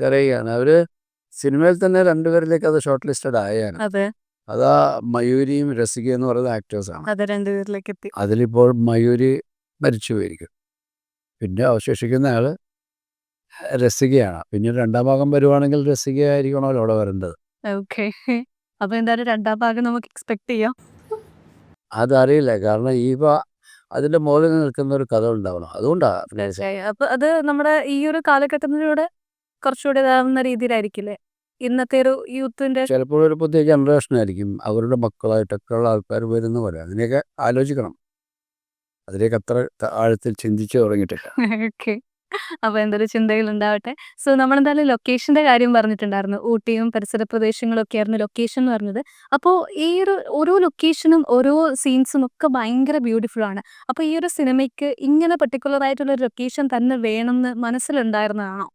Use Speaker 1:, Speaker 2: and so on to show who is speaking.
Speaker 1: തിരയുകയാണ്. അവര് സിനിമയിൽ തന്നെ രണ്ടുപേരിലേക്ക് അത് ഷോർട്ട് ലിസ്റ്റഡ് ആയാണ്.
Speaker 2: അതെ
Speaker 1: അതാ മയൂരിയും രസിക എന്ന് പറയുന്ന ആക്ടേഴ്സാണ്.
Speaker 2: അതെ രണ്ടുപേരിലേക്ക് എത്തി.
Speaker 1: അതിലിപ്പോൾ മയൂരി മരിച്ചു പോയിരിക്കും. പിന്നെ അവശേഷിക്കുന്ന ആള് രസികയാണ്. പിന്നീട് രണ്ടാം ഭാഗം വരുവാണെങ്കിൽ രസികയായിരിക്കണമല്ലോ അവിടെ വരേണ്ടത്.
Speaker 2: ഓക്കെ. അപ്പൊ എന്തായാലും രണ്ടാം ഭാഗം നമുക്ക് എക്സ്പെക്ട് ചെയ്യാം.
Speaker 1: അതറിയില്ല. കാരണം അതിന്റെ മുകളിൽ നിൽക്കുന്ന ഒരു കഥ ഉണ്ടാവണം. അതുകൊണ്ടാണ്
Speaker 2: തീർച്ചയായും. അപ്പൊ അത് നമ്മുടെ ഈ ഒരു കാലഘട്ടത്തിലൂടെ കുറച്ചുകൂടി ഇതാവുന്ന രീതിയിലായിരിക്കില്ലേ ഇന്നത്തെ ഒരു യൂത്തിന്റെ?
Speaker 1: ചിലപ്പോൾ ഒരു പുതിയ ജനറേഷനായിരിക്കും. അവരുടെ മക്കളായിട്ടൊക്കെ ഉള്ള ആൾക്കാർ വരുന്ന പോലെ. അതിനെയൊക്കെ ആലോചിക്കണം. അതിലേക്ക് അത്ര ആഴത്തിൽ ചിന്തിച്ചു തുടങ്ങിയിട്ടില്ല.
Speaker 2: ഓക്കെ. അപ്പൊ എന്തൊരു ചിന്തകളുണ്ടാവട്ടെ. സോ നമ്മളെന്തായാലും ലൊക്കേഷന്റെ കാര്യം പറഞ്ഞിട്ടുണ്ടായിരുന്നു. ഊട്ടിയും പരിസര പ്രദേശങ്ങളും ഒക്കെ ആയിരുന്നു ലൊക്കേഷൻ എന്ന് പറഞ്ഞത്. അപ്പോൾ ഈ ഒരു ഓരോ ലൊക്കേഷനും ഓരോ സീൻസും ഒക്കെ ഭയങ്കര ബ്യൂട്ടിഫുൾ ആണ്. അപ്പോൾ ഈ ഒരു സിനിമയ്ക്ക് ഇങ്ങനെ പെർട്ടിക്കുലർ ആയിട്ടുള്ള ഒരു ലൊക്കേഷൻ തന്നെ വേണമെന്ന് മനസ്സിലുണ്ടായിരുന്നതാണോ?